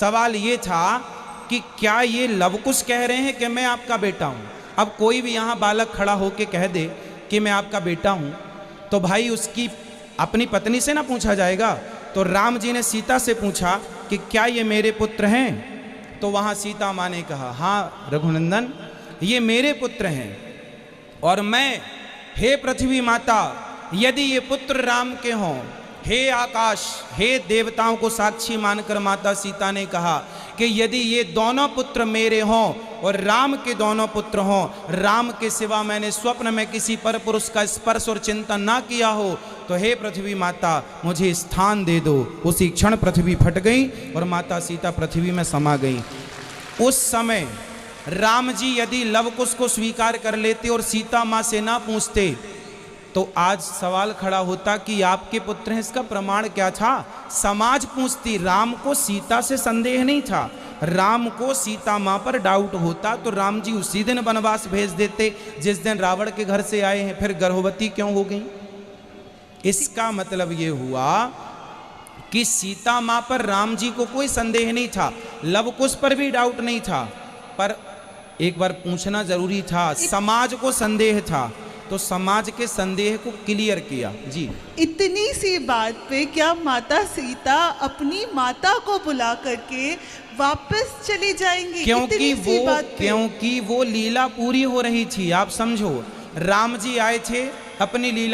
सवाल ये था कि क्या ये लवकुश कह रहे हैं कि मैं आपका बेटा हूं? अब कोई भी यहां बालक खड़ा होके कह दे कि मैं आपका बेटा हूं, तो भाई उसकी अपनी पत्नी से ना पूछा जाएगा। तो राम जी ने सीता से पूछा कि क्या ये मेरे पुत्र हैं? तो वहां सीता माँ ने कहा, हाँ रघुनंदन, ये मेरे पुत्र हैं। और मैं, हे पृथ्वी माता, यदि ये पुत्र राम के हों, हे आकाश, हे देवताओं को साक्षी मानकर माता सीता ने कहा कि यदि ये दोनों पुत्र मेरे हों और राम के दोनों पुत्र हों, राम के सिवा मैंने स्वप्न में किसी पर पुरुष का स्पर्श और चिंतन ना किया हो, तो हे पृथ्वी माता मुझे स्थान दे दो। उसी क्षण पृथ्वी फट गई और माता सीता पृथ्वी में समा गई। उस समय राम जी यदि लवकुश को स्वीकार कर लेते और सीता माँ से ना पूछते, तो आज सवाल खड़ा होता कि आपके पुत्र हैं, इसका प्रमाण क्या था? समाज पूछती। राम को सीता से संदेह नहीं था, राम को सीता माँ पर डाउट होता तो राम जी उसी दिन वनवास भेज देते जिस दिन रावण के घर से आए हैं। फिर गर्भवती क्यों हो गई? इसका मतलब ये हुआ कि सीता माँ पर राम जी को कोई संदेह नहीं था, लवकुश पर भी डाउट नहीं था, पर एक बार पूछना जरूरी था। समाज को संदेह था तो समाज के संदेह को क्लियर किया। जी, इतनी सी बात पे क्या माता सीता अपनी माता को बुला करके वापस चली जाएंगी? क्योंकि वो लीला पूरी हो रही थी। आप समझो, राम जी आए थे अपनी लीला